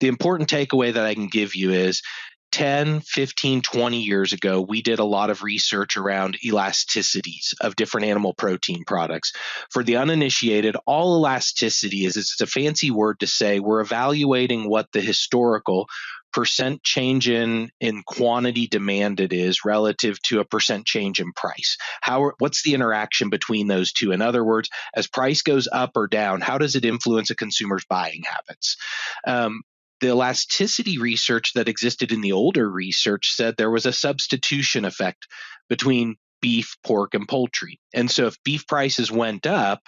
the important takeaway that I can give you is 10, 15, 20 years ago, we did a lot of research around elasticities of different animal protein products. For the uninitiated, all elasticity is it's a fancy word to say we're evaluating what the historical percent change in quantity demanded is relative to a percent change in price. What's the interaction between those two? In other words, as price goes up or down, how does it influence a consumer's buying habits? The elasticity research that existed in the older research said there was a substitution effect between beef, pork, and poultry. And so if beef prices went up,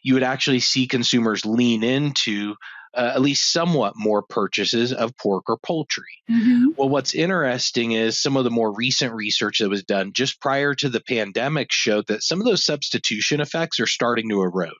you would actually see consumers lean into at least somewhat more purchases of pork or poultry. Mm-hmm. Well, what's interesting is some of the more recent research that was done just prior to the pandemic showed that some of those substitution effects are starting to erode.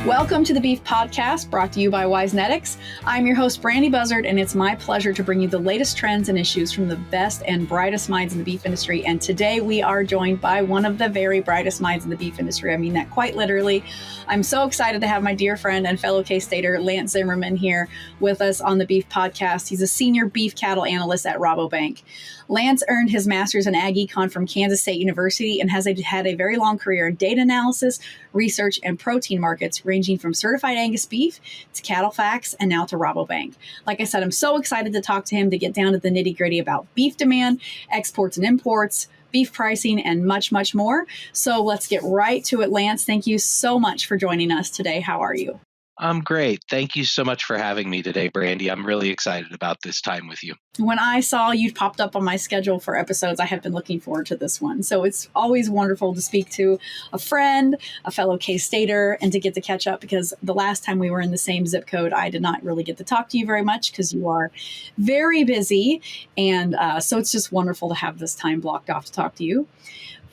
Welcome to the Beef Podcast, brought to you by Wisenetics. I'm your host, Brandy Buzzard, and it's my pleasure to bring you the latest trends and issues from the best and brightest minds in the beef industry. And today we are joined by one of the very brightest minds in the beef industry. I mean that quite literally. I'm so excited to have my dear friend and fellow K-Stater, Lance Zimmerman, here with us on the Beef Podcast. He's a senior beef cattle analyst at Rabobank. Lance earned his master's in Ag Econ from Kansas State University and has had a very long career in data analysis, research, and protein markets, ranging from certified Angus beef to cattle facts and now to Rabobank. Like I said, I'm so excited to talk to him to get down to the nitty-gritty about beef demand, exports and imports, beef pricing, and much, much more. So let's get right to it, Lance. Thank you so much for joining us today. How are you? I'm great. Thank you so much for having me today, Brandy. I'm really excited about this time with you. When I saw you popped up on my schedule for episodes, I have been looking forward to this one. So it's always wonderful to speak to a friend, a fellow K-Stater, and to get to catch up, because the last time we were in the same zip code, I did not really get to talk to you very much because you are very busy. And so it's just wonderful to have this time blocked off to talk to you.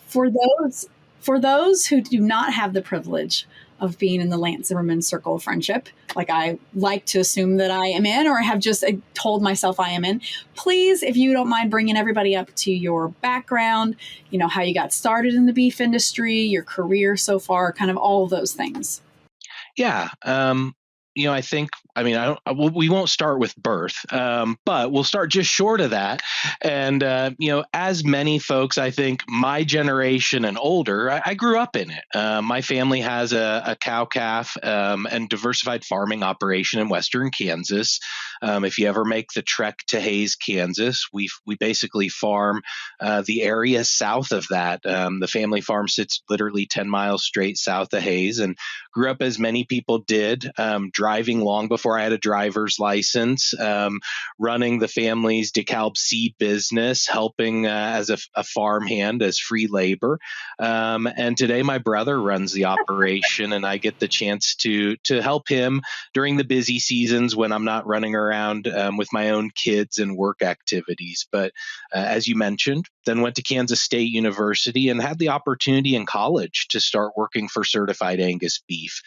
For those who do not have the privilege of being in the Lance Zimmerman circle of friendship, like I like to assume that I am in, or have just told myself I am in, please, if you don't mind, bringing everybody up to your background, how you got started in the beef industry, your career so far, kind of all of those things. Yeah. I think, we won't start with birth, but we'll start just short of that. And, as many folks, I think my generation and older, I grew up in it. My family has a cow-calf and diversified farming operation in Western Kansas. If you ever make the trek to Hays, Kansas, we basically farm the area south of that. The family farm sits literally 10 miles straight south of Hays, and grew up as many people did, driving long before I had a driver's license, running the family's DeKalb seed business, helping as a farmhand as free labor. And today my brother runs the operation, and I get the chance to help him during the busy seasons when I'm not running around with my own kids and work activities. But as you mentioned, then went to Kansas State University and had the opportunity in college to start working for certified Angus beef.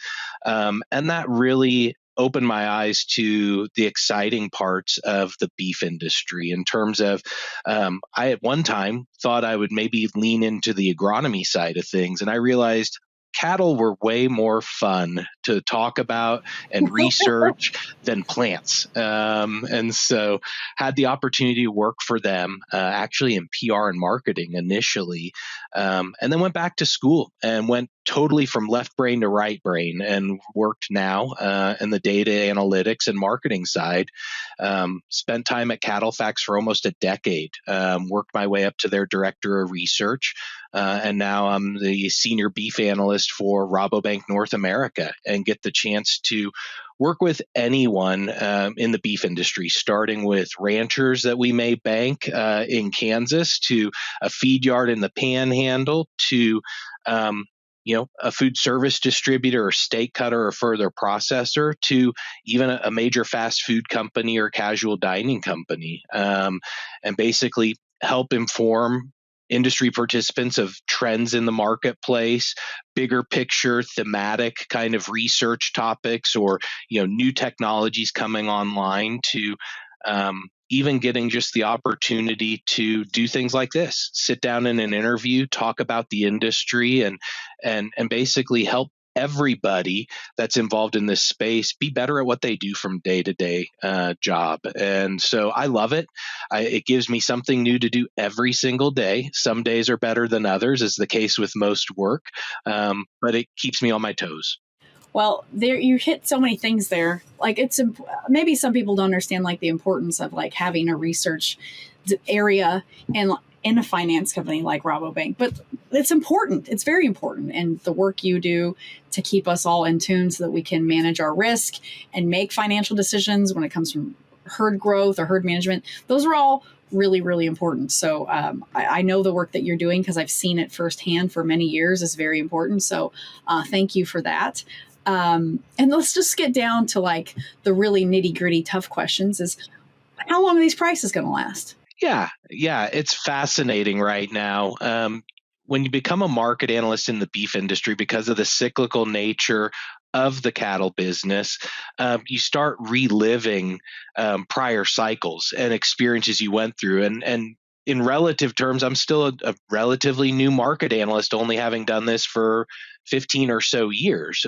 And that really opened my eyes to the exciting parts of the beef industry in terms of, I at one time thought I would maybe lean into the agronomy side of things. And I realized cattle were way more fun to talk about and research than plants. And so had the opportunity to work for them, actually in PR and marketing initially, and then went back to school and went totally from left brain to right brain and worked now in the data analytics and marketing side. Spent time at Cattle Facts for almost a decade, worked my way up to their director of research. And now I'm the senior beef analyst for Rabobank North America and get the chance to work with anyone in the beef industry, starting with ranchers that we may bank in Kansas, to a feed yard in the Panhandle, to a food service distributor or steak cutter or further processor, to even a major fast food company or casual dining company, and basically help inform industry participants of trends in the marketplace, bigger picture, thematic kind of research topics, or new technologies coming online to even getting just the opportunity to do things like this, sit down in an interview, talk about the industry, and basically help everybody that's involved in this space be better at what they do from day to day job. And so I love it. It gives me something new to do every single day. Some days are better than others, is the case with most work, but it keeps me on my toes. Well, there you hit so many things there. Like maybe some people don't understand like the importance of like having a research area and in a finance company like Rabobank, but it's important. It's very important, and the work you do to keep us all in tune so that we can manage our risk and make financial decisions when it comes from herd growth or herd management. Those are all really, really important. So I know the work that you're doing because I've seen it firsthand for many years is very important. So thank you for that. And let's just get down to like the really nitty gritty tough questions is how long are these prices going to last? Yeah, it's fascinating right now. When you become a market analyst in the beef industry, because of the cyclical nature of the cattle business, you start reliving prior cycles and experiences you went through. And in relative terms, I'm still a relatively new market analyst, only having done this for 15 or so years.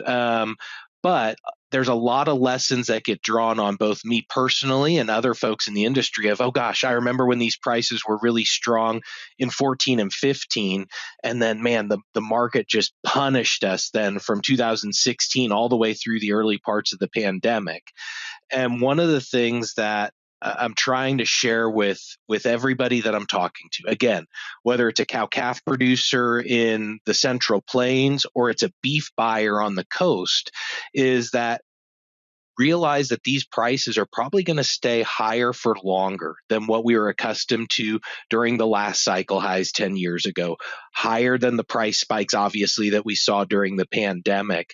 But there's a lot of lessons that get drawn on both me personally and other folks in the industry of, oh gosh, I remember when these prices were really strong in 14 and 15. And then, man, the market just punished us then from 2016 all the way through the early parts of the pandemic. And one of the things that I'm trying to share with everybody that I'm talking to, again, whether it's a cow-calf producer in the Central Plains or it's a beef buyer on the coast, is that realize that these prices are probably going to stay higher for longer than what we were accustomed to during the last cycle highs 10 years ago, higher than the price spikes, obviously, that we saw during the pandemic.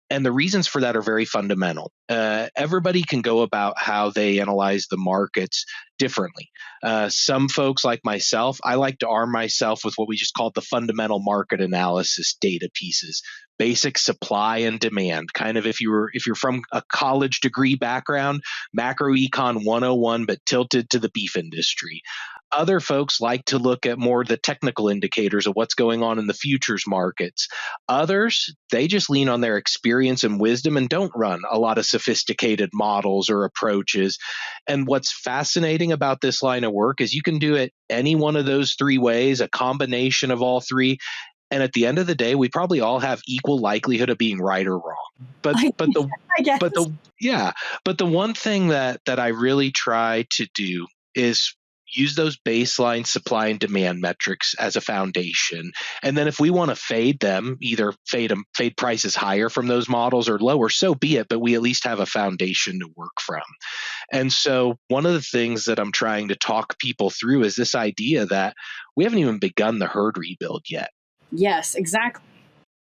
And the reasons for that are very fundamental. Everybody can go about how they analyze the markets differently. Some folks like myself, I like to arm myself with what we just call the fundamental market analysis data pieces, basic supply and demand. Kind of if you're from a college degree background, macro econ 101, but tilted to the beef industry. Other folks like to look at more the technical indicators of what's going on in the futures markets. Others, they just lean on their experience and wisdom and don't run a lot of sophisticated models or approaches. And what's fascinating about this line of work is you can do it any one of those three ways, a combination of all three. And at the end of the day, we probably all have equal likelihood of being right or wrong. But the one thing that I really try to do is use those baseline supply and demand metrics as a foundation. And then if we want to fade them, either fade prices higher from those models or lower, so be it, but we at least have a foundation to work from. And so one of the things that I'm trying to talk people through is this idea that we haven't even begun the herd rebuild yet. Yes, exactly.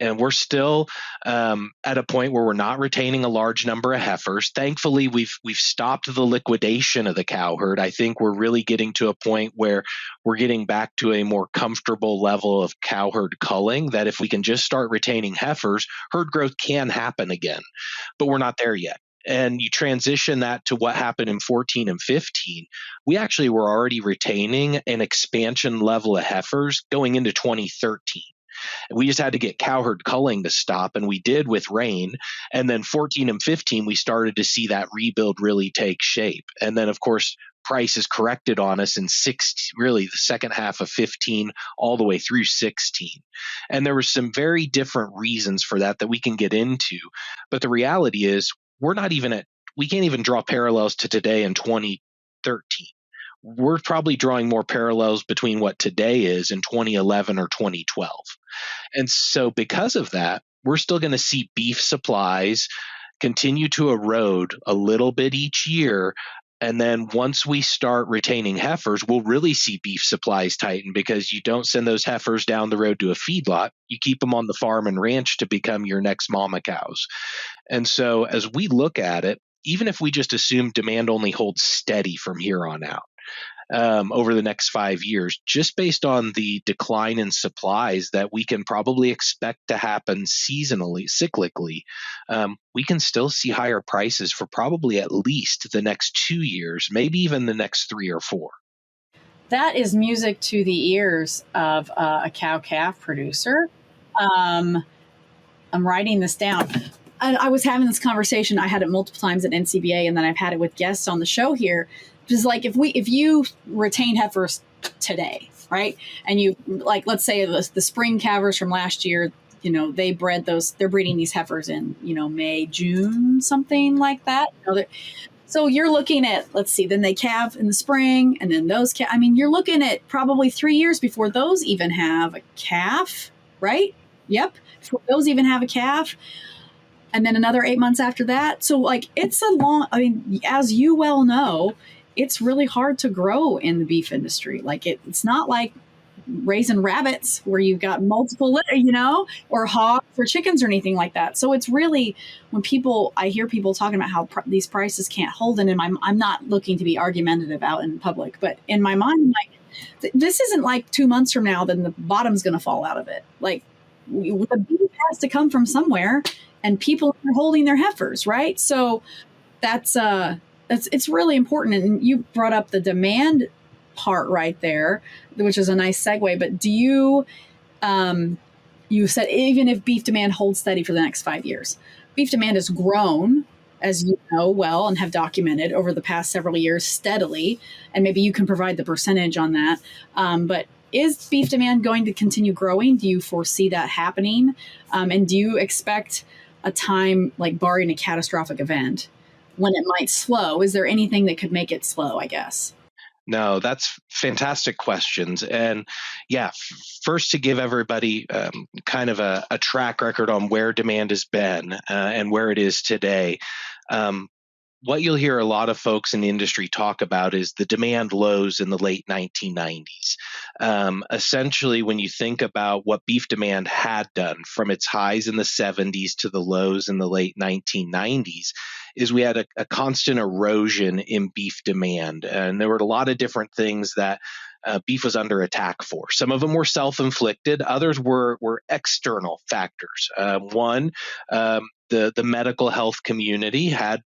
And we're still at a point where we're not retaining a large number of heifers. Thankfully, we've stopped the liquidation of the cow herd. I think we're really getting to a point where we're getting back to a more comfortable level of cow herd culling, that if we can just start retaining heifers, herd growth can happen again. But we're not there yet. And you transition that to what happened in 14 and 15, we actually were already retaining an expansion level of heifers going into 2013. We just had to get cow herd culling to stop, and we did with rain. And then 14 and 15, we started to see that rebuild really take shape. And then, of course, prices corrected on us in really the second half of 15 all the way through 16. And there were some very different reasons for that we can get into. But the reality is we can't even draw parallels to today in 2013. We're probably drawing more parallels between what today is in 2011 or 2012. And so because of that, we're still going to see beef supplies continue to erode a little bit each year. And then once we start retaining heifers, we'll really see beef supplies tighten, because you don't send those heifers down the road to a feedlot. You keep them on the farm and ranch to become your next mama cows. And so as we look at it, even if we just assume demand only holds steady from here on out, over the next 5 years, just based on the decline in supplies that we can probably expect to happen seasonally, cyclically, we can still see higher prices for probably at least the next 2 years, maybe even the next 3 or 4. That is music to the ears of a cow-calf producer. Um, I'm writing this down. I was having this conversation. I had it multiple times at NCBA, and then I've had it with guests on the show here. Just like if you retain heifers today, right? And you, like, let's say the spring calvers from last year, they bred those. They're breeding these heifers in May, June, something like that. So you're looking at, let's see, then they calve in the spring, and then those calve. I mean, you're looking at probably 3 years before those even have a calf, right? Yep, before those even have a calf. And then another 8 months after that. So, like, it's a long, I mean, as you well know, it's really hard to grow in the beef industry. Like, it's not like raising rabbits where you've got multiple, or hogs or chickens or anything like that. So it's really, when I hear people talking about how these prices can't hold, and I'm not looking to be argumentative out in public, but in my mind, like, this isn't like 2 months from now, then the bottom's going to fall out of it. Like, the beef has to come from somewhere, and people are holding their heifers, right? So it's really important. And you brought up the demand part right there, which is a nice segue. But do you, you said even if beef demand holds steady for the next 5 years, beef demand has grown, as you know well and have documented over the past several years steadily, and maybe you can provide the percentage on that. But is beef demand going to continue growing? Do you foresee that happening? And do you expect a time, like barring a catastrophic event, when it might slow? Is there anything that could make it slow, I guess? No, that's fantastic questions. And yeah, first to give everybody kind of a track record on where demand has been and where it is today. What you'll hear a lot of folks in the industry talk about is the demand lows in the late 1990s. Essentially, when you think about what beef demand had done from its highs in the 70s to the lows in the late 1990s, is we had a constant erosion in beef demand. And there were a lot of different things that beef was under attack for. Some of them were self-inflicted. Others were external factors. One, the medical health community had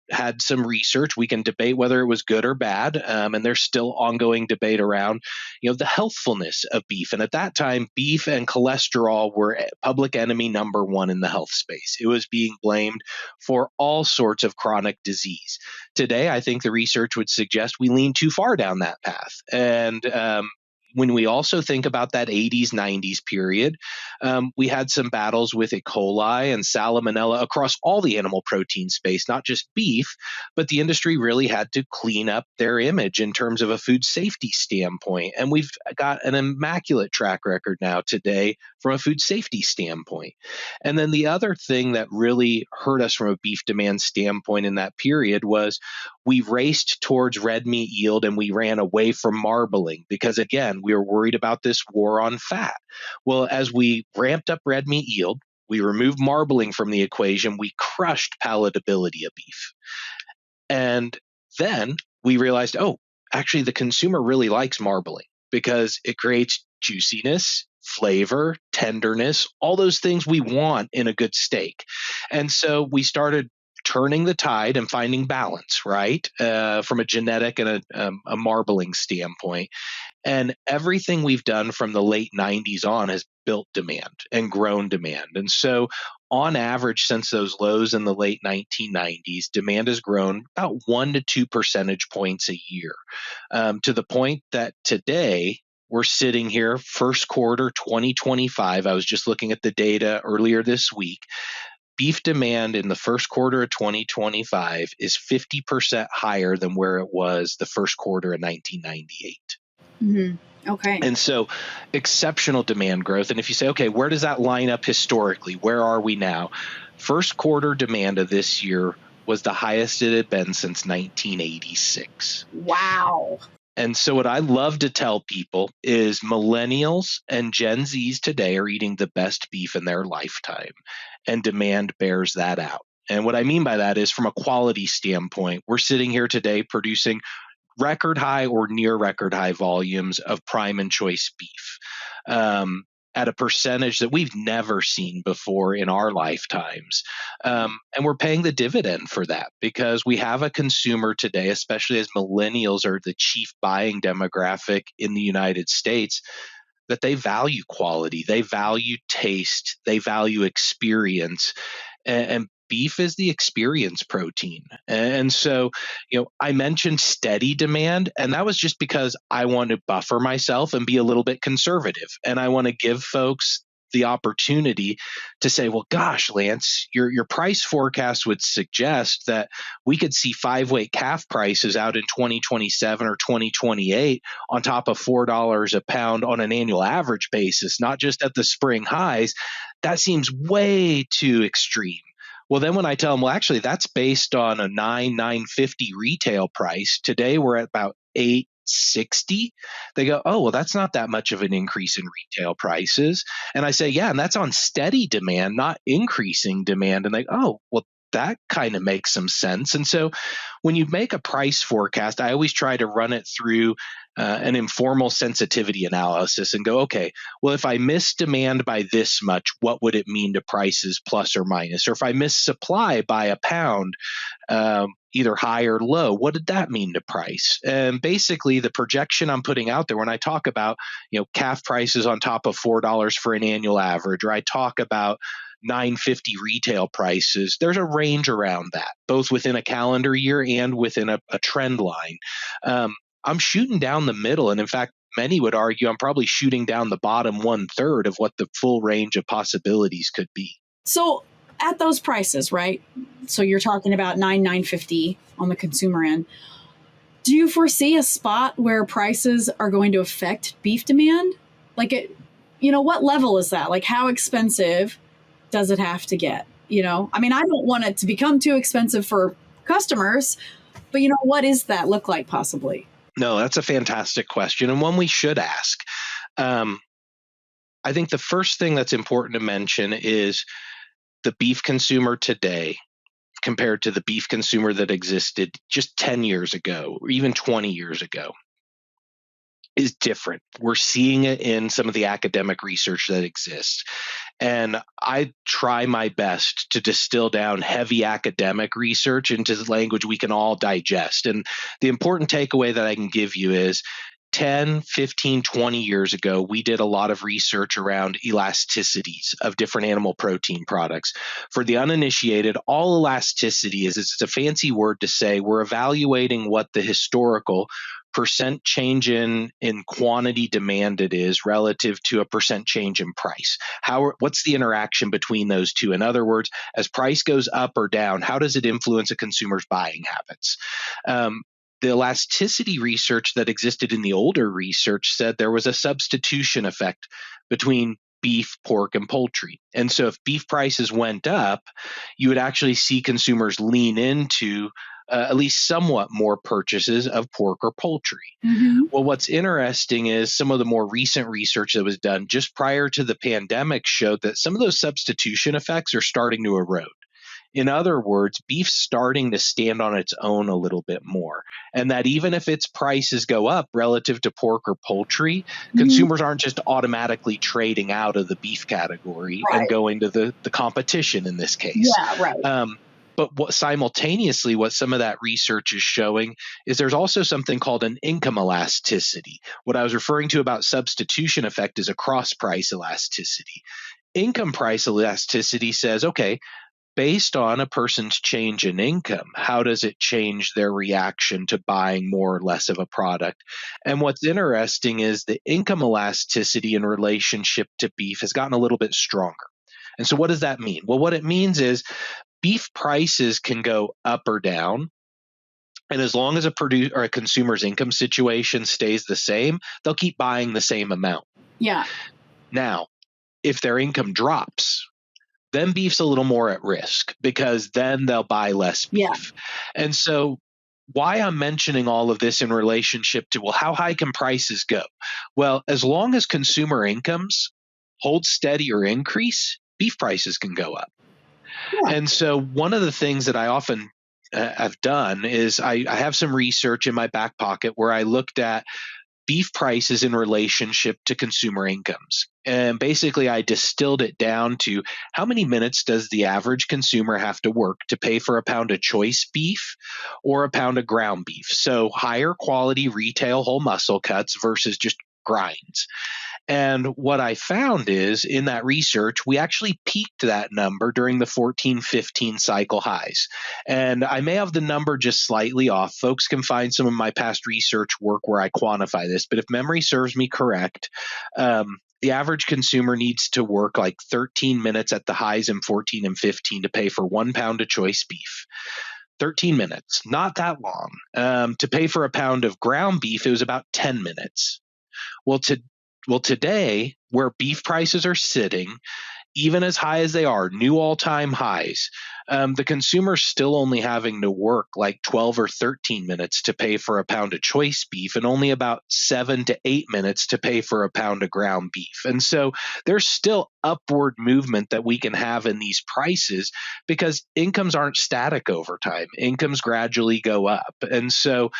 some research. We can debate whether it was good or bad, and there's still ongoing debate around, the healthfulness of beef. And at that time, beef and cholesterol were public enemy number one in the health space. It was being blamed for all sorts of chronic disease. Today, I think the research would suggest we lean too far down that path. And when we also think about that 80s, 90s period, we had some battles with E. coli and salmonella across all the animal protein space, not just beef, but the industry really had to clean up their image in terms of a food safety standpoint. And we've got an immaculate track record now today from a food safety standpoint. And then the other thing that really hurt us from a beef demand standpoint in that period was we raced towards red meat yield and we ran away from marbling because, again, we were worried about this war on fat. Well, as we ramped up red meat yield, we removed marbling from the equation, we crushed palatability of beef. And then we realized, actually, the consumer really likes marbling because it creates juiciness, flavor, tenderness, all those things we want in a good steak. And so we started turning the tide and finding balance, right, from a genetic and a marbling standpoint. And everything we've done from the late 90s on has built demand and grown demand. And so on average, since those lows in the late 1990s, demand has grown about 1 to 2 percentage points a year, to the point that today we're sitting here first quarter 2025. I was just looking at the data earlier this week. Beef demand in the first quarter of 2025 is 50% higher than where it was the first quarter of 1998. Mm-hmm. Okay. And so exceptional demand growth. And if you say, okay, where does that line up historically? Where are we now? First quarter demand of this year was the highest it had been since 1986. Wow. And so what I love to tell people is millennials and Gen Zs today are eating the best beef in their lifetime, and demand bears that out. And what I mean by that is from a quality standpoint, we're sitting here today producing record high or near record high volumes of prime and choice beef. At a percentage that we've never seen before in our lifetimes. And we're paying the dividend for that because we have a consumer today, especially as millennials are the chief buying demographic in the United States, that they value quality, they value taste, they value experience. And beef is the experience protein. And so, I mentioned steady demand, and that was just because I want to buffer myself and be a little bit conservative. And I want to give folks the opportunity to say, well, gosh, Lance, your price forecast would suggest that we could see 5-weight calf prices out in 2027 or 2028 on top of $4 a pound on an annual average basis, not just at the spring highs. That seems way too extreme. Well, then when I tell them, well, actually, that's based on a $9.50 retail price. Today, we're at about $8.60. They go, oh, well, that's not that much of an increase in retail prices. And I say, yeah, and that's on steady demand, not increasing demand. And they, oh, well, that kind of makes some sense. And so when you make a price forecast, I always try to run it through an informal sensitivity analysis and go, okay, well, if I miss demand by this much, what would it mean to prices plus or minus? Or if I miss supply by a pound, either high or low, what did that mean to price? And basically the projection I'm putting out there when I talk about, calf prices on top of $4 for an annual average, or I talk about $9.50 retail prices, there's a range around that, both within a calendar year and within a trend line. I'm shooting down the middle. And in fact, many would argue I'm probably shooting down the bottom 1/3 of what the full range of possibilities could be. So at those prices, right? So you're talking about $9.50 on the consumer end. Do you foresee a spot where prices are going to affect beef demand? Like, what level is that? Like, how expensive does it have to get? I mean, I don't want it to become too expensive for customers, but what does that look like possibly? No, that's a fantastic question and one we should ask. I think the first thing that's important to mention is the beef consumer today compared to the beef consumer that existed just 10 years ago or even 20 years ago is different. We're seeing it in some of the academic research that exists. And I try my best to distill down heavy academic research into the language we can all digest. And the important takeaway that I can give you is 10, 15, 20 years ago, we did a lot of research around elasticities of different animal protein products. For the uninitiated, all elasticity is it's a fancy word to say we're evaluating what the historical percent change in quantity demanded is relative to a percent change in price. What's the interaction between those two? In other words, as price goes up or down, how does it influence a consumer's buying habits? The elasticity research that existed in the older research said there was a substitution effect between beef, pork, and poultry. And so if beef prices went up, you would actually see consumers lean into at least somewhat more purchases of pork or poultry. Mm-hmm. Well, what's interesting is some of the more recent research that was done just prior to the pandemic showed that some of those substitution effects are starting to erode. In other words, beef's starting to stand on its own a little bit more. And that even if its prices go up relative to pork or poultry, consumers aren't just automatically trading out of the beef category and going to the competition in this case. Yeah, right. But simultaneously, what some of that research is showing is there's also something called an income elasticity. What I was referring to about substitution effect is a cross-price elasticity. Income price elasticity says, okay, based on a person's change in income, how does it change their reaction to buying more or less of a product? And what's interesting is the income elasticity in relationship to beef has gotten a little bit stronger. And so what does that mean? Well, what it means is beef prices can go up or down. And as long as a consumer's income situation stays the same, they'll keep buying the same amount. Yeah. Now, if their income drops, then beef's a little more at risk because then they'll buy less beef. Yeah. And so why I'm mentioning all of this in relationship to, well, how high can prices go? Well, as long as consumer incomes hold steady or increase, beef prices can go up. Yeah. And so one of the things that I often have done is I have some research in my back pocket where I looked at beef prices in relationship to consumer incomes. And basically, I distilled it down to how many minutes does the average consumer have to work to pay for a pound of choice beef or a pound of ground beef? So, higher quality retail whole muscle cuts versus just grinds. And what I found is in that research, we actually peaked that number during the 14-15 cycle highs. And I may have the number just slightly off. Folks can find some of my past research work where I quantify this. But if memory serves me correct, the average consumer needs to work like 13 minutes at the highs in 14 and 15 to pay for 1 pound of choice beef. 13 minutes, not that long. To pay for a pound of ground beef, it was about 10 minutes. Today, where beef prices are sitting, even as high as they are, new all-time highs, the consumer's still only having to work like 12 or 13 minutes to pay for a pound of choice beef and only about 7 to 8 minutes to pay for a pound of ground beef. And so there's still upward movement that we can have in these prices because incomes aren't static over time. Incomes gradually go up. And so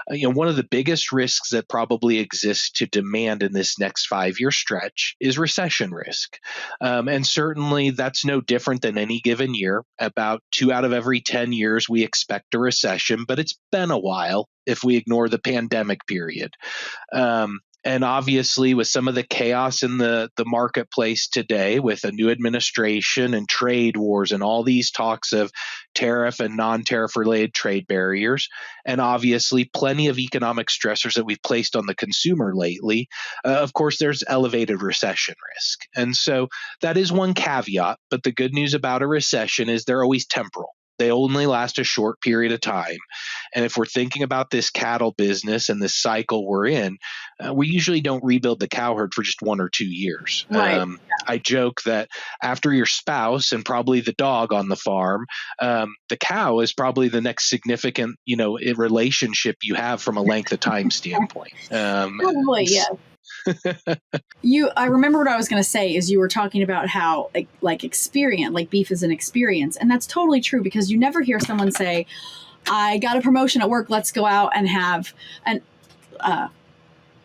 one of the biggest risks that probably exists to demand in this next 5-year stretch is recession risk. And certainly that's no different than any given year. About 2 out of every 10 years, we expect a recession, but it's been a while if we ignore the pandemic period. And obviously, with some of the chaos in the marketplace today, with a new administration and trade wars and all these talks of tariff and non-tariff related trade barriers, and obviously plenty of economic stressors that we've placed on the consumer lately, of course, there's elevated recession risk. And so that is one caveat. But the good news about a recession is they're always temporal. They only last a short period of time. And if we're thinking about this cattle business and this cycle we're in, we usually don't rebuild the cow herd for just 1 or 2 years. Right. I joke that after your spouse and probably the dog on the farm, the cow is probably the next significant, relationship you have from a length of time standpoint. Probably, yeah. I remember what I was going to say is you were talking about how like experience, like beef is an experience. And that's totally true because you never hear someone say, I got a promotion at work. Let's go out and have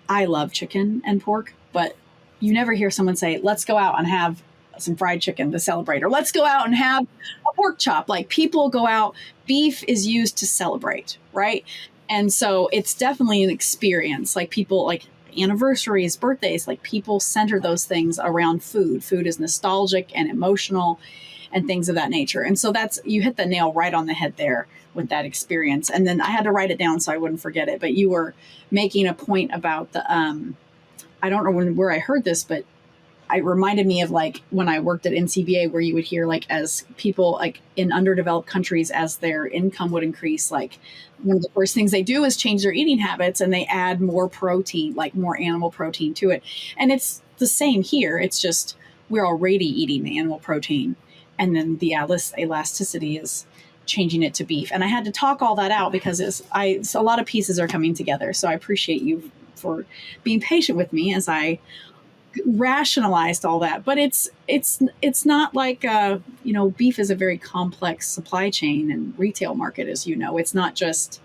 I love chicken and pork, but you never hear someone say, let's go out and have some fried chicken to celebrate, or let's go out and have a pork chop. Like people go out, beef is used to celebrate. Right. And so it's definitely an experience. Like people like anniversaries, birthdays, like people center those things around food. Food is nostalgic and emotional and things of that nature. And so you hit the nail right on the head there with that experience. And then I had to write it down so I wouldn't forget it. But you were making a point about the, I don't know where I heard this, but it reminded me of like when I worked at NCBA, where you would hear like as people like in underdeveloped countries, as their income would increase, like one of the first things they do is change their eating habits and they add more protein, like more animal protein to it. And it's the same here. It's just we're already eating the animal protein. And then the elasticity is changing it to beef. And I had to talk all that out because a lot of pieces are coming together. So I appreciate you for being patient with me as I rationalized all that. But it's not like beef is a very complex supply chain and retail market, as you know. It's not just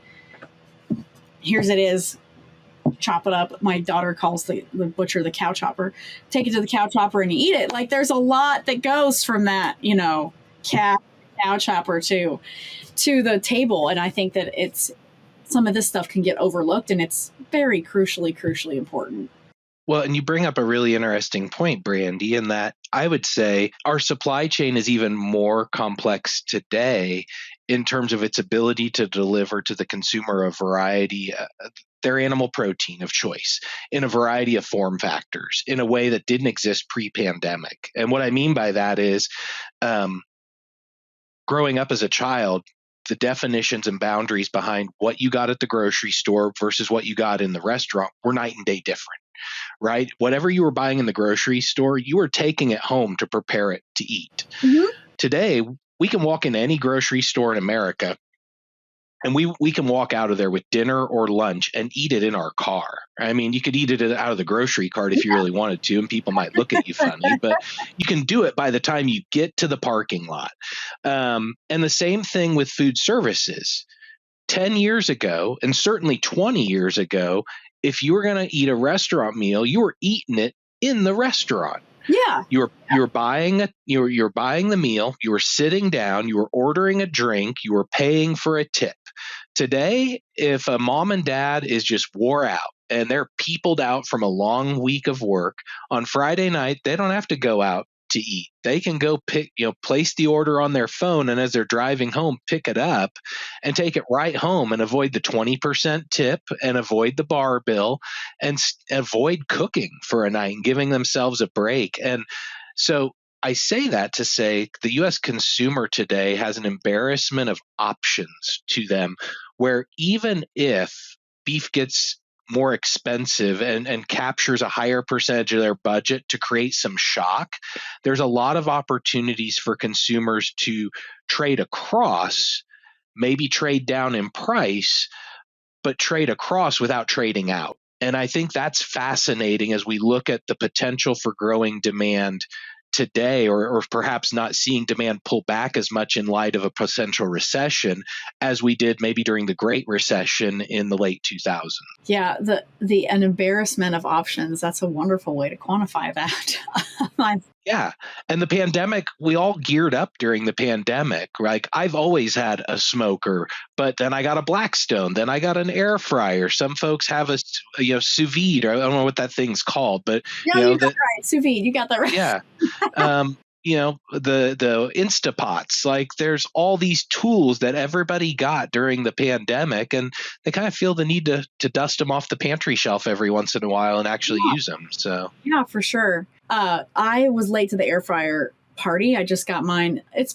here's it is, chop it up. My daughter calls the butcher the cow chopper. Take it to the cow chopper and eat it. Like there's a lot that goes from that, cow chopper to the table. And I think that some of this stuff can get overlooked, and it's very crucially important. Well, and you bring up a really interesting point, Brandy, in that I would say our supply chain is even more complex today in terms of its ability to deliver to the consumer a variety, their animal protein of choice in a variety of form factors in a way that didn't exist pre-pandemic. And what I mean by that is growing up as a child, the definitions and boundaries behind what you got at the grocery store versus what you got in the restaurant were night and day different. Right? Whatever you were buying in the grocery store, you were taking it home to prepare it to eat. Mm-hmm. Today, we can walk into any grocery store in America and we can walk out of there with dinner or lunch and eat it in our car. I mean, you could eat it out of the grocery cart if you really wanted to, and people might look at you funny, but you can do it by the time you get to the parking lot. And the same thing with food services. 10 years ago, and certainly 20 years ago, if you were going to eat a restaurant meal, you were eating it in the restaurant. Yeah. You're buying the meal, you were sitting down, you were ordering a drink, you were paying for a tip. Today, if a mom and dad is just wore out and they're peopled out from a long week of work, on Friday night, they don't have to go out to eat. They can go place the order on their phone, and as they're driving home, pick it up and take it right home and avoid the 20% tip and avoid the bar bill and avoid cooking for a night and giving themselves a break. And so I say that to say the U.S. consumer today has an embarrassment of options to them, where even if beef gets more expensive and captures a higher percentage of their budget to create some shock, there's a lot of opportunities for consumers to trade across, maybe trade down in price, but trade across without trading out. And I think that's fascinating as we look at the potential for growing demand today, or perhaps not seeing demand pull back as much in light of a potential recession as we did maybe during the Great Recession in the late 2000s. Yeah, an embarrassment of options. That's a wonderful way to quantify that. Yeah. And the pandemic, we all geared up during the pandemic. Like, I've always had a smoker, but then I got a Blackstone, then I got an air fryer. Some folks have a sous vide, or I don't know what that thing's called, but no, you got that right. Sous vide, you got that right. Yeah. The Instapots, like there's all these tools that everybody got during the pandemic, and they kind of feel the need to dust them off the pantry shelf every once in a while and actually use them. So yeah, for sure. I was late to the air fryer party. I just got mine. I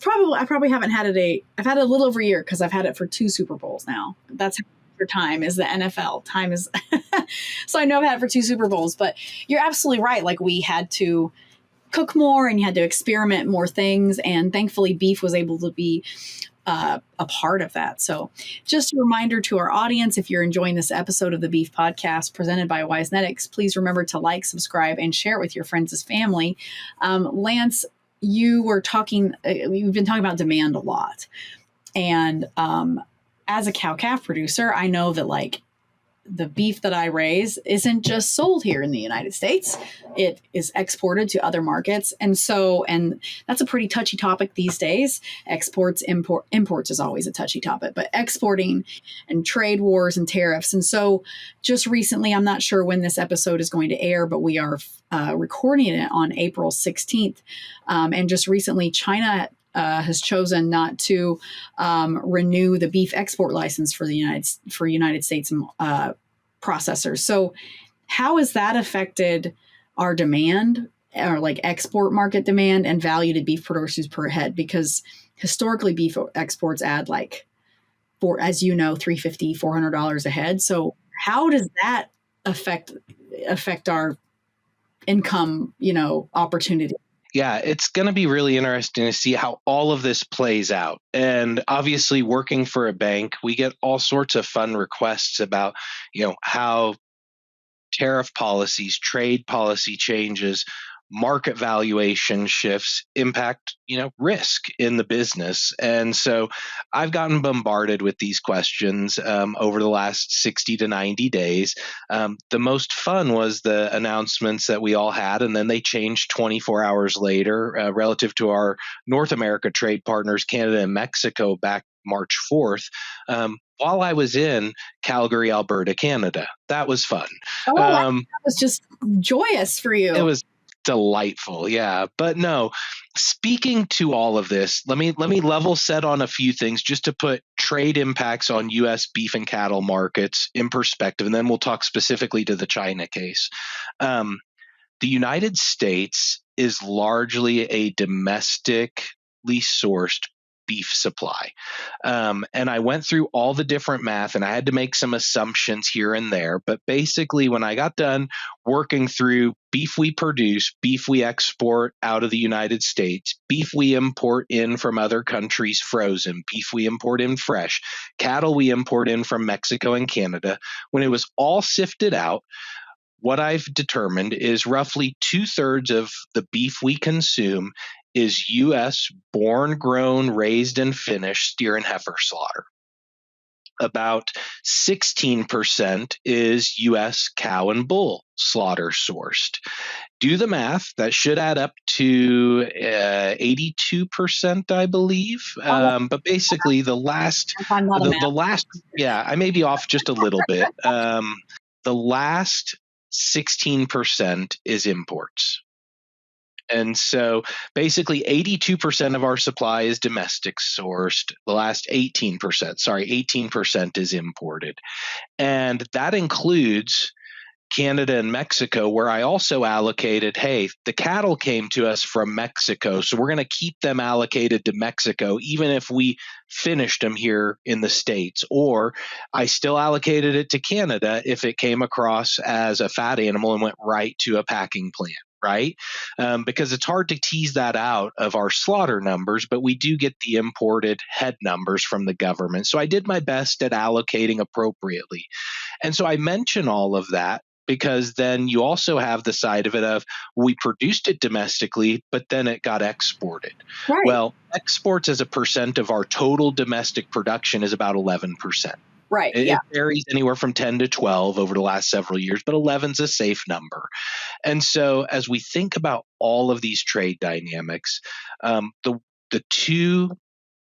probably haven't had it I've had it a little over a year because I've had it for 2 Super Bowls now. That's for time is the NFL. Time is so I know I've had it for 2 Super Bowls, but you're absolutely right. Like, we had to cook more and you had to experiment more things. And thankfully beef was able to be a part of that. So just a reminder to our audience, if you're enjoying this episode of the Beef Podcast presented by Wisenetics, please remember to like, subscribe, and share it with your friends and family. Lance, we've been talking about demand a lot. And as a cow-calf producer, I know that like the beef that I raise isn't just sold here in the United States. It is exported to other markets. And that's a pretty touchy topic these days. Imports is always a touchy topic, but exporting and trade wars and tariffs. And so just recently, I'm not sure when this episode is going to air, but we are recording it on April 16th. And just recently, China has chosen not to renew the beef export license for the United States processors. So, how has that affected our demand, or like export market demand and value to beef producers per head? Because historically, beef exports add like as you know, $350, $400 a head. So, how does that affect our income, opportunity? Yeah, it's going to be really interesting to see how all of this plays out. And obviously, working for a bank, we get all sorts of fun requests about, how tariff policies, trade policy changes, market valuation shifts impact, risk in the business. And so I've gotten bombarded with these questions over the last 60 to 90 days. The most fun was the announcements that we all had, and then they changed 24 hours later relative to our North America trade partners, Canada and Mexico, back March 4th. While I was in Calgary, Alberta, Canada. That was fun. Oh, that was just joyous for you. It was delightful. Yeah. But no, speaking to all of this, let me level set on a few things just to put trade impacts on U.S. beef and cattle markets in perspective, and then we'll talk specifically to the China case. The United States is largely a domestically sourced beef supply. And I went through all the different math, and I had to make some assumptions here and there. But basically, when I got done working through beef we produce, beef we export out of the United States, beef we import in from other countries frozen, beef we import in fresh, cattle we import in from Mexico and Canada, when it was all sifted out, what I've determined is roughly 2/3 of the beef we consume is U.S. born, grown, raised, and finished steer and heifer slaughter. About 16% is U.S. cow and bull slaughter sourced. Do the math. That should add up to 82%, I believe. But basically, the last, yeah, I may be off just a little bit. The last 16% is imports. And so basically 82% of our supply is domestic sourced. The last 18% is imported. And that includes Canada and Mexico, where I also allocated, hey, the cattle came to us from Mexico, so we're going to keep them allocated to Mexico, even if we finished them here in the States. Or I still allocated it to Canada if it came across as a fat animal and went right to a packing plant. Right? Because it's hard to tease that out of our slaughter numbers, but we do get the imported head numbers from the government. So I did my best at allocating appropriately. And so I mention all of that because then you also have the side of it of we produced it domestically, but then it got exported. Right. Well, exports as a percent of our total domestic production is about 11%. Right. It varies anywhere from 10 to 12 over the last several years, but 11 is a safe number. And so as we think about all of these trade dynamics, the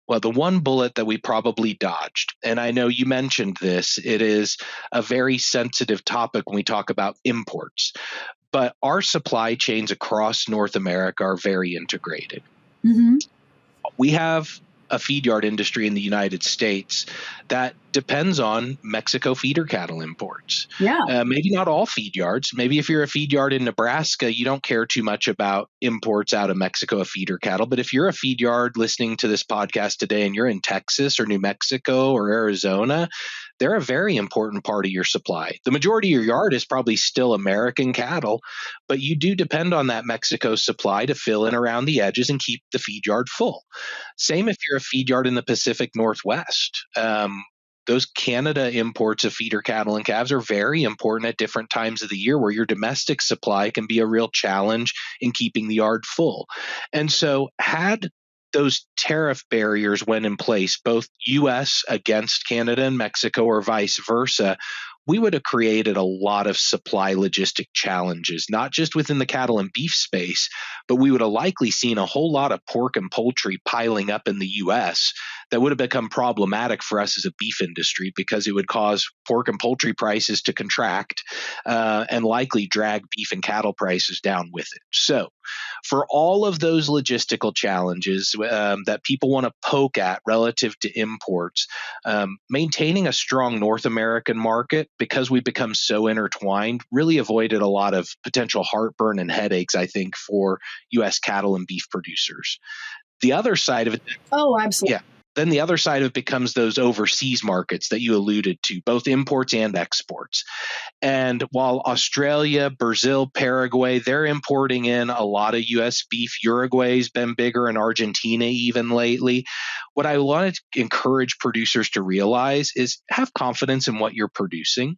one bullet that we probably dodged, and I know you mentioned this, it is a very sensitive topic when we talk about imports, but our supply chains across North America are very integrated. Mm-hmm. We have a feed yard industry in the United States that depends on Mexico feeder cattle imports. Yeah. Maybe not all feed yards. Maybe if you're a feed yard in Nebraska, you don't care too much about imports out of Mexico of feeder cattle. But if you're a feed yard listening to this podcast today and you're in Texas or New Mexico or Arizona, they're a very important part of your supply. The majority of your yard is probably still American cattle, but you do depend on that Mexico supply to fill in around the edges and keep the feed yard full. Same if you're a feed yard in the Pacific Northwest. Those Canada imports of feeder cattle and calves are very important at different times of the year where your domestic supply can be a real challenge in keeping the yard full. And so had those tariff barriers went in place, both U.S. against Canada and Mexico or vice versa, we would have created a lot of supply logistic challenges, not just within the cattle and beef space, but we would have likely seen a whole lot of pork and poultry piling up in the U.S. that would have become problematic for us as a beef industry because it would cause pork and poultry prices to contract and likely drag beef and cattle prices down with it. So for all of those logistical challenges that people want to poke at relative to imports, maintaining a strong North American market, because we become so intertwined, really avoided a lot of potential heartburn and headaches, I think, for U.S. cattle and beef producers. The other side of it. Oh, absolutely. Yeah. Then the other side of it becomes those overseas markets that you alluded to, both imports and exports. And while Australia, Brazil, Paraguay, they're importing in a lot of U.S. beef. Uruguay's been bigger, and Argentina even lately. What I want to encourage producers to realize is have confidence in what you're producing.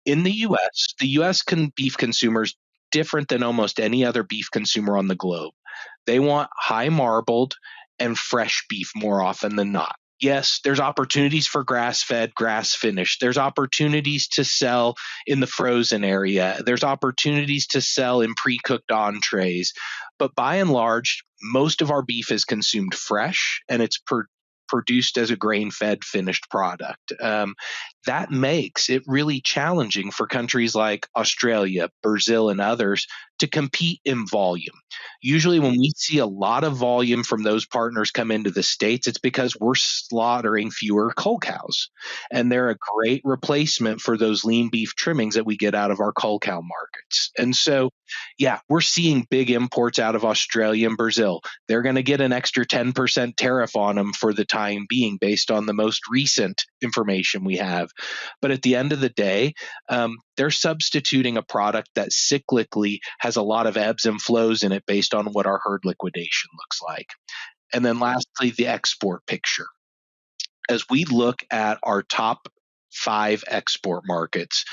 In the U.S. Beef consumers different than almost any other beef consumer on the globe. They want high marbled and fresh beef more often than not. Yes, there's opportunities for grass-fed, grass-finished. There's opportunities to sell in the frozen area. There's opportunities to sell in pre-cooked entrees. But by and large, most of our beef is consumed fresh, and it's produced as a grain-fed finished product. that makes it really challenging for countries like Australia, Brazil, and others to compete in volume. Usually, when we see a lot of volume from those partners come into the States, it's because we're slaughtering fewer cull cows. And they're a great replacement for those lean beef trimmings that we get out of our cull cow markets. And so, yeah, we're seeing big imports out of Australia and Brazil. They're going to get an extra 10% tariff on them for the time being based on the most recent information we have. But at the end of the day, they're substituting a product that cyclically has a lot of ebbs and flows in it based on what our herd liquidation looks like. And then lastly, the export picture. As we look at our top 5 export markets,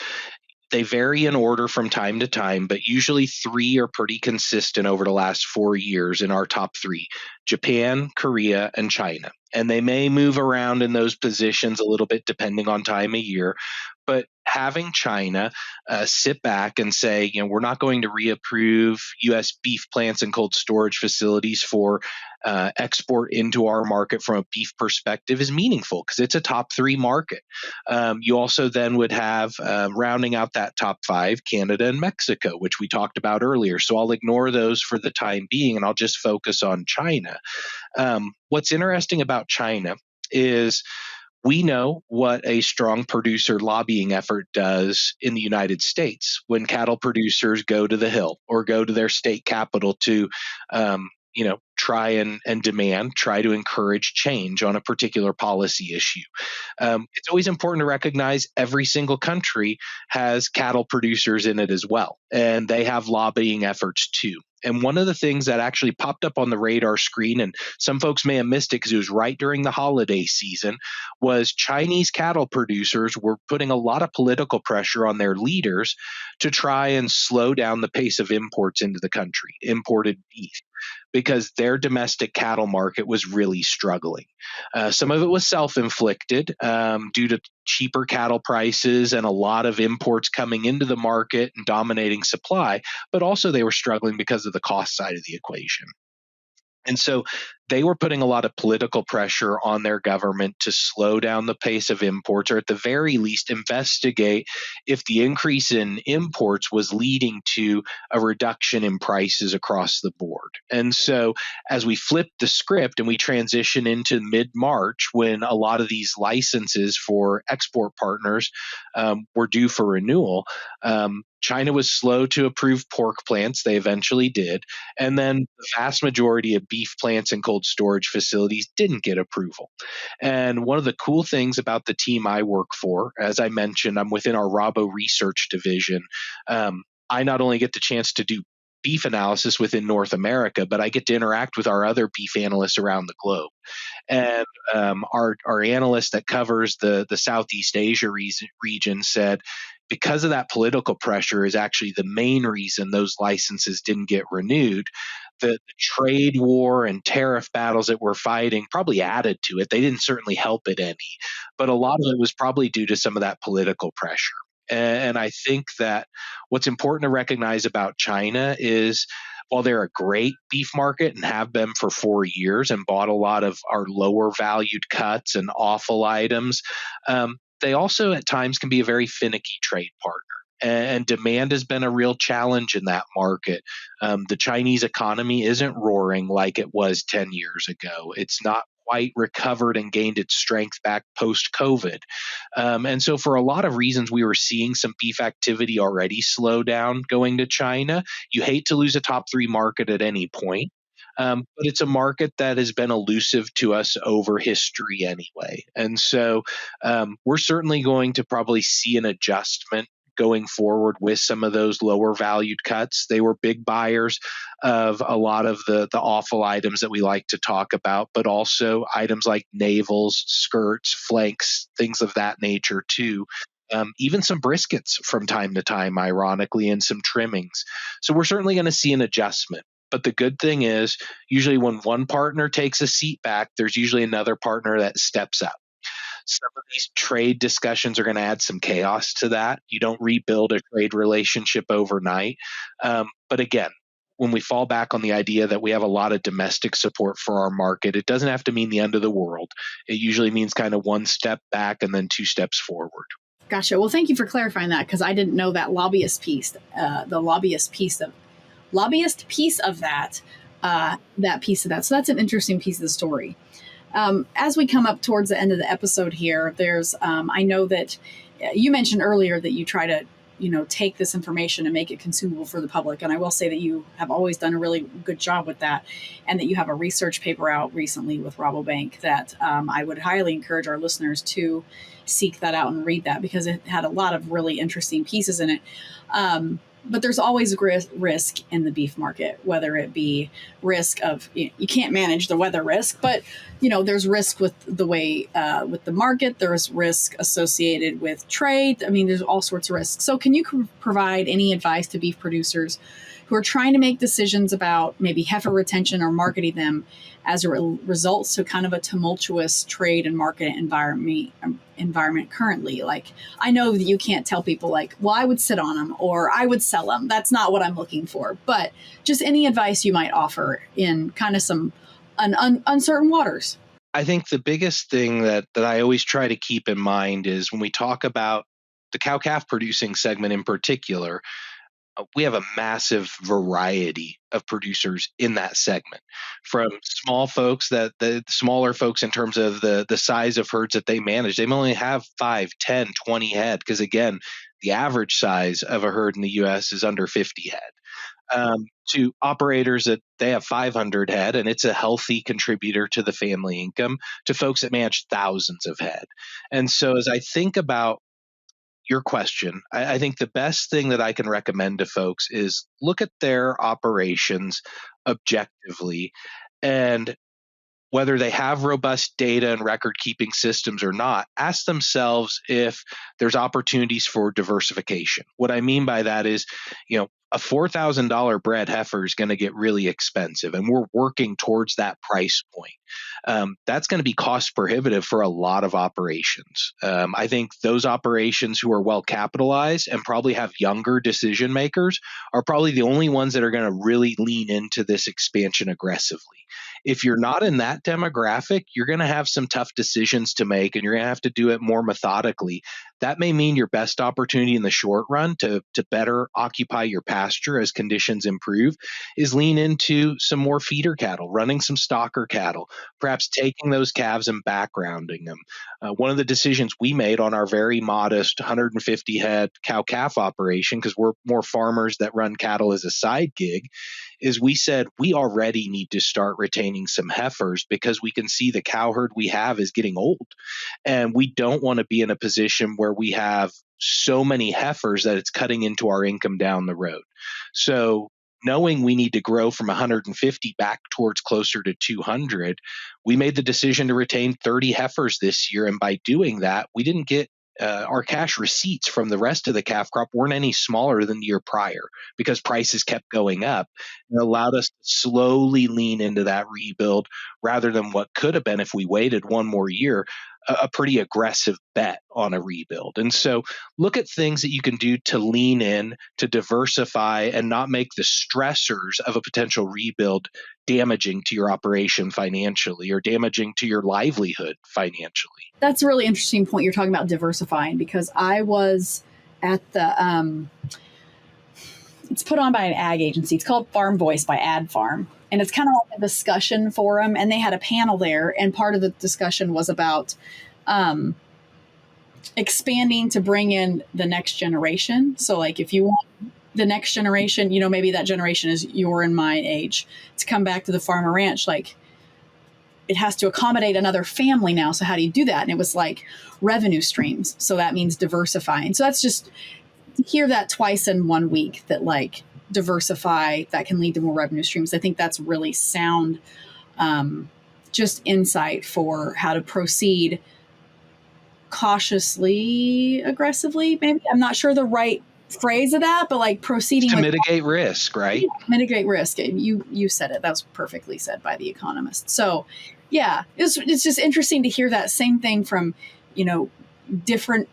they vary in order from time to time, but usually 3 are pretty consistent over the last 4 years in our top 3: Japan, Korea, and China. And they may move around in those positions a little bit depending on time of year. But having China sit back and say, we're not going to reapprove U.S. beef plants and cold storage facilities for export into our market from a beef perspective is meaningful because it's a top 3 market. You also then would have, rounding out that top 5, Canada and Mexico, which we talked about earlier. So I'll ignore those for the time being and I'll just focus on China. What's interesting about China is we know what a strong producer lobbying effort does in the United States when cattle producers go to the Hill or go to their state capital to, try and try to encourage change on a particular policy issue. It's always important to recognize every single country has cattle producers in it as well, and they have lobbying efforts too. And one of the things that actually popped up on the radar screen, and some folks may have missed it because it was right during the holiday season, was Chinese cattle producers were putting a lot of political pressure on their leaders to try and slow down the pace of imports into the country, imported beef, because their domestic cattle market was really struggling. Some of it was self-inflicted due to cheaper cattle prices and a lot of imports coming into the market and dominating supply, but also they were struggling because of the cost side of the equation. And so they were putting a lot of political pressure on their government to slow down the pace of imports, or at the very least investigate if the increase in imports was leading to a reduction in prices across the board. And so as we flip the script and we transition into mid-March, when a lot of these licenses for export partners were due for renewal, China was slow to approve pork plants. They eventually did. And then the vast majority of beef plants and cold storage facilities didn't get approval. And one of the cool things about the team I work for, as I mentioned, I'm within our Rabo research division. I not only get the chance to do beef analysis within North America, but I get to interact with our other beef analysts around the globe. And our analyst that covers the Southeast Asia region said, because of that political pressure is actually the main reason those licenses didn't get renewed. The trade war and tariff battles that we're fighting probably added to it. They didn't certainly help it any, but a lot of it was probably due to some of that political pressure. And I think that what's important to recognize about China is while they're a great beef market and have been for 4 years and bought a lot of our lower valued cuts and offal items, they also at times can be a very finicky trade partner. And demand has been a real challenge in that market. The Chinese economy isn't roaring like it was 10 years ago. It's not quite recovered and gained its strength back post-COVID. And so for a lot of reasons, we were seeing some beef activity already slow down going to China. You hate to lose a top 3 market at any point. But it's a market that has been elusive to us over history anyway. And so we're certainly going to probably see an adjustment going forward with some of those lower valued cuts. They were big buyers of a lot of the offal items that we like to talk about, but also items like navels, skirts, flanks, things of that nature too. Even some briskets from time to time, ironically, and some trimmings. So we're certainly going to see an adjustment. But the good thing is, usually when one partner takes a seat back, there's usually another partner that steps up. Some of these trade discussions are going to add some chaos to that. You don't rebuild a trade relationship overnight. But again, when we fall back on the idea that we have a lot of domestic support for our market, it doesn't have to mean the end of the world. It usually means kind of one step back and then two steps forward. Gotcha. Well, thank you for clarifying that, because I didn't know that lobbyist piece, that piece of that. So that's an interesting piece of the story. As we come up towards the end of the episode here, there's, I know that you mentioned earlier that you try to, take this information and make it consumable for the public. And I will say that you have always done a really good job with that, and that you have a research paper out recently with Rabobank that I would highly encourage our listeners to seek that out and read that, because it had a lot of really interesting pieces in it. But there's always risk in the beef market, whether it be risk of, you can't manage the weather risk, but there's risk with the way, with the market, there's risk associated with trade. I mean, there's all sorts of risks. So can you provide any advice to beef producers who are trying to make decisions about maybe heifer retention or marketing them as a result to kind of a tumultuous trade and market environment currently? Like, I know that you can't tell people like, well, I would sit on them or I would sell them. That's not what I'm looking for. But just any advice you might offer in kind of some uncertain waters. I think the biggest thing that I always try to keep in mind is when we talk about the cow-calf producing segment in particular, we have a massive variety of producers in that segment, from small folks, that the smaller folks in terms of the size of herds that they manage. They only have 5, 10, 20 head, because again, the average size of a herd in the U.S. is under 50 head. To operators that they have 500 head, and it's a healthy contributor to the family income, to folks that manage thousands of head. And so as I think about your question, I think the best thing that I can recommend to folks is look at their operations objectively, and whether they have robust data and record-keeping systems or not, ask themselves if there's opportunities for diversification. What I mean by that is, a $4,000 bred heifer is going to get really expensive, and we're working towards that price point. That's going to be cost prohibitive for a lot of operations. I think those operations who are well capitalized and probably have younger decision makers are probably the only ones that are going to really lean into this expansion aggressively. If you're not in that demographic, you're going to have some tough decisions to make, and you're going to have to do it more methodically. That may mean your best opportunity in the short run to better occupy your pasture as conditions improve is lean into some more feeder cattle, running some stocker cattle, perhaps taking those calves and backgrounding them. One of the decisions we made on our very modest 150 head cow-calf operation, because we're more farmers that run cattle as a side gig, is we said we already need to start retaining some heifers because we can see the cow herd we have is getting old. And we don't want to be in a position where we have so many heifers that it's cutting into our income down the road. So knowing we need to grow from 150 back towards closer to 200, we made the decision to retain 30 heifers this year. And by doing that, we didn't get our cash receipts from the rest of the calf crop weren't any smaller than the year prior, because prices kept going up. It allowed us to slowly lean into that rebuild rather than what could have been, if we waited one more year, a pretty aggressive bet on a rebuild. And so look at things that you can do to lean in, to diversify, and not make the stressors of a potential rebuild damaging to your operation financially or damaging to your livelihood financially. That's a really interesting point. You're talking about diversifying, because I was at the, it's put on by an ag agency. It's called Farm Voice by Ad Farm. And it's kind of like a discussion forum. And they had a panel there. And part of the discussion was about expanding to bring in the next generation. So like if you want the next generation, maybe that generation is your and my age, to come back to the farm or ranch, like it has to accommodate another family now. So how do you do that? And it was like revenue streams. So that means diversifying. So that's just to hear that twice in 1 week, that like diversify, that can lead to more revenue streams. I think that's really sound, just insight for how to proceed cautiously, aggressively. Maybe I'm not sure the right phrase of that, but like proceeding to mitigate risk, right? Mitigate risk. You said it. That was perfectly said by the economist. So yeah, it's just interesting to hear that same thing from, different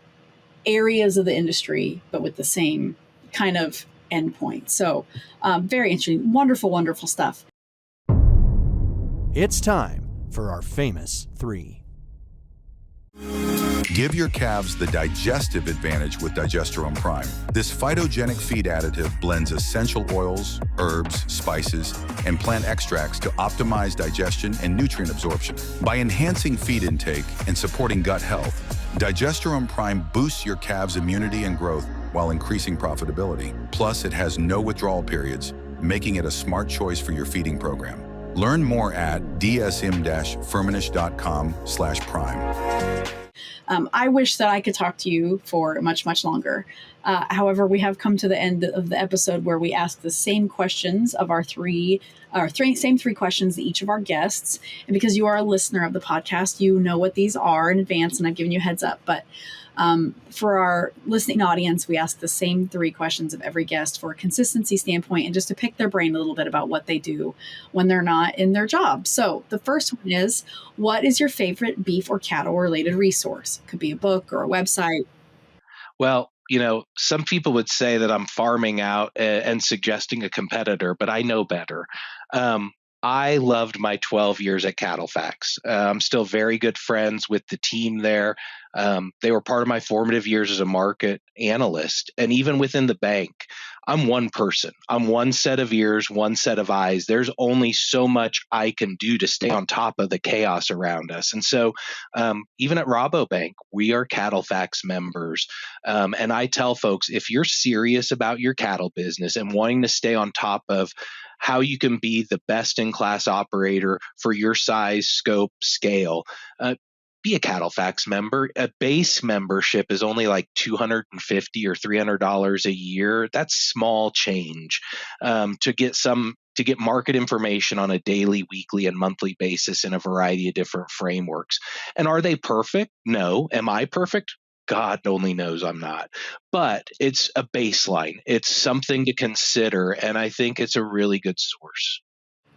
areas of the industry, but with the same kind of endpoint. So very interesting. Wonderful, wonderful stuff. It's time for our famous three. Give your calves the digestive advantage with Digesterone Prime. This phytogenic feed additive blends essential oils, herbs, spices, and plant extracts to optimize digestion and nutrient absorption. By enhancing feed intake and supporting gut health, Digesterone Prime boosts your calves' immunity and growth while increasing profitability. Plus, it has no withdrawal periods, making it a smart choice for your feeding program. Learn more at dsm-firmenich.com/prime. I wish that I could talk to you for much, much longer. However, we have come to the end of the episode where we ask the same questions of same three questions to each of our guests. And because you are a listener of the podcast, you know what these are in advance, and I've given you a heads up. But for our listening audience, we ask the same three questions of every guest for a consistency standpoint and just to pick their brain a little bit about what they do when they're not in their job. So the first one is, what is your favorite beef or cattle related resource? Could be a book or a website. Well, some people would say that I'm farming out and suggesting a competitor, but I know better. I loved my 12 years at CattleFax. I'm still very good friends with the team there. They were part of my formative years as a market analyst. And even within the bank, I'm one person. I'm one set of ears, one set of eyes. There's only so much I can do to stay on top of the chaos around us. And so even at Rabobank, we are CattleFax members. And I tell folks, if you're serious about your cattle business and wanting to stay on top of how you can be the best in class operator for your size, scope, scale, be a CattleFax member. A base membership is only like $250 or $300 a year. That's small change to get market information on a daily, weekly, and monthly basis in a variety of different frameworks. And are they perfect? No. Am I perfect? God only knows I'm not. But it's a baseline. It's something to consider, and I think it's a really good source.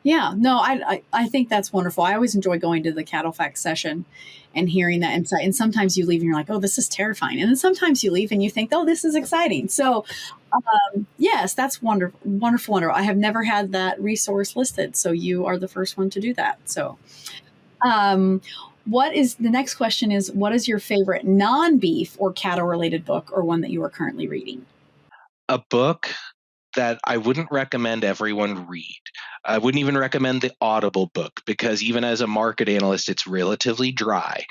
Yeah, no, I think that's wonderful. I always enjoy going to the CattleFax session and hearing that insight. And sometimes you leave and you're like, oh, this is terrifying. And then sometimes you leave and you think, oh, this is exciting. So yes, that's wonderful, wonderful, wonderful. I have never had that resource listed. So you are the first one to do that. So the next question is, what is your favorite non-beef or cattle related book or one that you are currently reading? A book that I wouldn't recommend everyone read. I wouldn't even recommend the Audible book because even as a market analyst, it's relatively dry.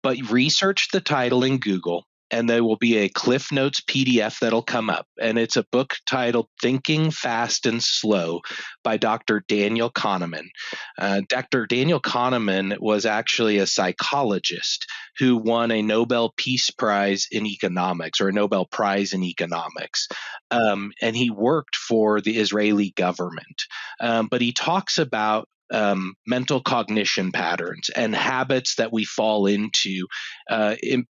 But research the title in Google, and there will be a Cliff Notes PDF that'll come up. And it's a book titled Thinking Fast and Slow by Dr. Daniel Kahneman. Dr. Daniel Kahneman was actually a psychologist who won a Nobel Peace Prize in economics, or a Nobel Prize in economics. And he worked for the Israeli government. But he talks about mental cognition patterns and habits that we fall into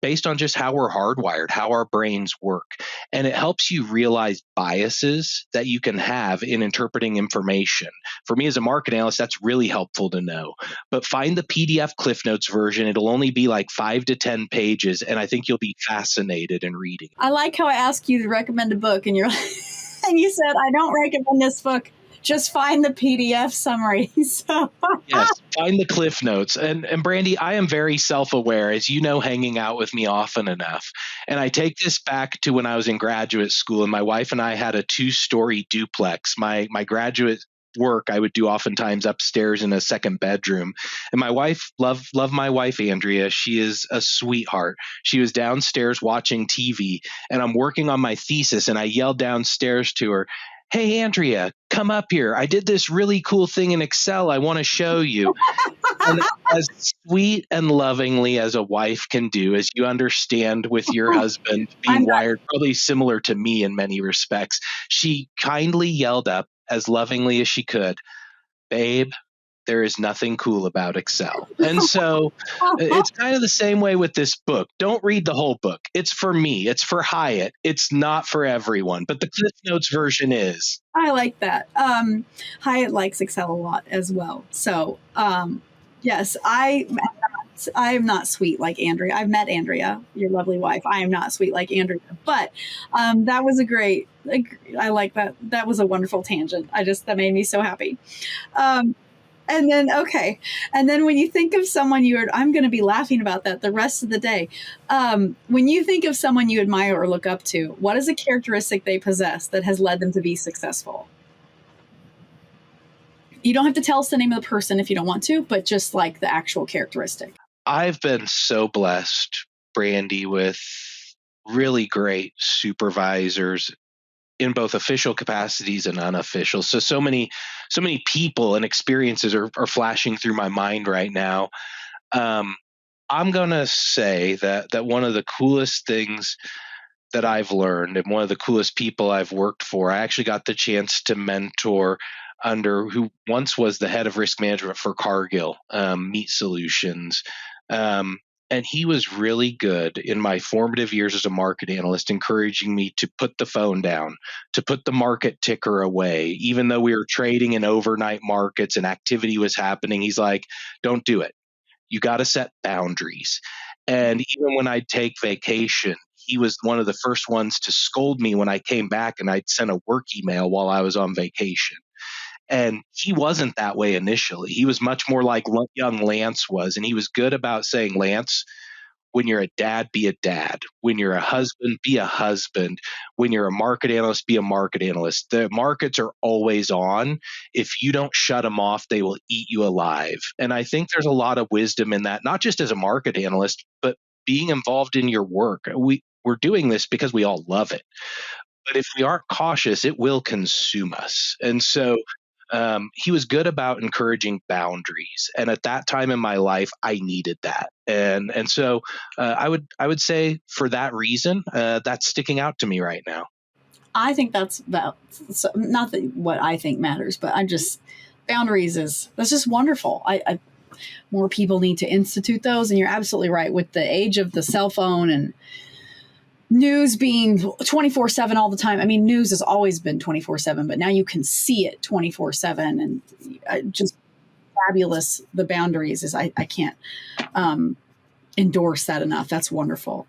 based on just how we're hardwired, how our brains work. And it helps you realize biases that you can have in interpreting information. For me as a market analyst, that's really helpful to know. But find the PDF Cliff Notes version. It'll only be like 5 to 10 pages, and I think you'll be fascinated in reading. I like how I asked you to recommend a book, and and you said, I don't recommend this book. Just find the PDF summary. So yes, find the Cliff Notes. And Brandy, I am very self-aware, as you know, hanging out with me often enough. And I take this back to when I was in graduate school, and my wife and I had a 2-story duplex. My graduate work I would do oftentimes upstairs in a second bedroom. And my wife, love my wife, Andrea. She is a sweetheart. She was downstairs watching TV, and I'm working on my thesis, and I yelled downstairs to her, hey, Andrea, come up here. I did this really cool thing in Excel I want to show you. And as sweet and lovingly as a wife can do, as you understand with your husband being wired probably similar to me in many respects, she kindly yelled up as lovingly as she could, babe, there is nothing cool about Excel. And so it's kind of the same way with this book. Don't read the whole book. It's for me. It's for Hyatt. It's not for everyone, but the Cliff Notes version is. I like that. Hyatt likes Excel a lot as well. So yes, I am not I am not sweet like Andrea. I've met Andrea, your lovely wife. I am not sweet like Andrea, but that was a great. I like that. That was a wonderful tangent. That made me so happy. And then when you think of someone I'm going to be laughing about that the rest of the day. When you think of someone you admire or look up to, what is a characteristic they possess that has led them to be successful? You don't have to tell us the name of the person if you don't want to, but just like the actual characteristic. I've been so blessed, Brandy, with really great supervisors in both official capacities and unofficial. So many people and experiences are flashing through my mind right now. I'm going to say that one of the coolest things that I've learned and one of the coolest people I've worked for, I actually got the chance to mentor under who once was the head of risk management for Cargill Meat Solutions. And he was really good in my formative years as a market analyst, encouraging me to put the phone down, to put the market ticker away. Even though we were trading in overnight markets and activity was happening, he's like, don't do it. You got to set boundaries. And even when I'd take vacation, he was one of the first ones to scold me when I came back and I'd sent a work email while I was on vacation. And he wasn't that way initially. He was much more like young Lance was. And he was good about saying, Lance, when you're a dad, be a dad. When you're a husband, be a husband. When you're a market analyst, be a market analyst. The markets are always on. If you don't shut them off, they will eat you alive. And I think there's a lot of wisdom in that, not just as a market analyst, but being involved in your work. We're doing this because we all love it. But if we aren't cautious, it will consume us. And so he was good about encouraging boundaries, and at that time in my life, I needed that, and so I would say for that reason, that's sticking out to me right now. I think that's not that what I think matters, but boundaries that's just wonderful. I more people need to institute those, and you're absolutely right with the age of the cell phone and news being 24/7 all the time. I mean, news has always been 24/7, but now you can see it 24/7, and just fabulous. The boundaries is I can't endorse that enough. That's wonderful.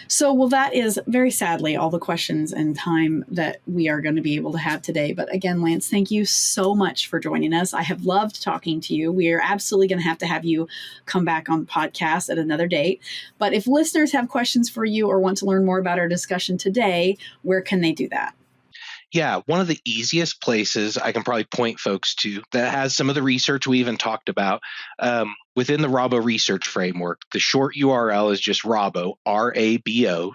So that is very sadly all the questions and time that we are going to be able to have today. But again, Lance, thank you so much for joining us. I have loved talking to you. We are absolutely going to have you come back on the podcast at another date. But if listeners have questions for you or want to learn more about our discussion today, where can they do that? Yeah, one of the easiest places I can probably point folks to that has some of the research we even talked about within the Rabo research framework. The short URL is just Rabo, RABO.NL,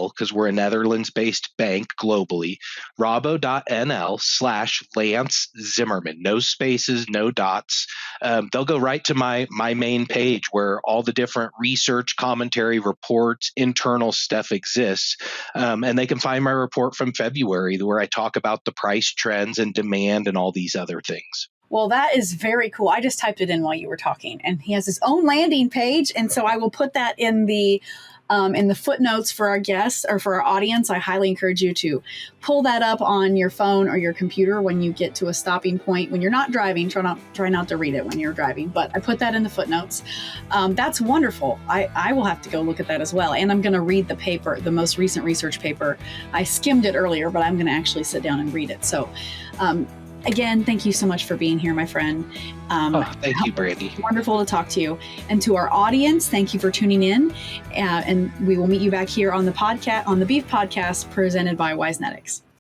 because we're a Netherlands-based bank globally, rabo.nl/Lance Zimmerman. No spaces, no dots. They'll go right to my main page where all the different research, commentary, reports, internal stuff exists. And they can find my report from February where I talk about the price trends and demand and all these other things. Well, that is very cool. I just typed it in while you were talking, and he has his own landing page. And so I will put that in the footnotes for our guests or for our audience. I highly encourage you to pull that up on your phone or your computer when you get to a stopping point. When you're not driving, try not to read it when you're driving, but I put that in the footnotes. That's wonderful. I will have to go look at that as well. And I'm going to read the paper, the most recent research paper. I skimmed it earlier, but I'm going to actually sit down and read it. So, again, thank you so much for being here, my friend. Thank you, Brandy. Wonderful to talk to you. And to our audience, thank you for tuning in. And we will meet you back here on the podcast, on the Beef Podcast, presented by Wisenetics.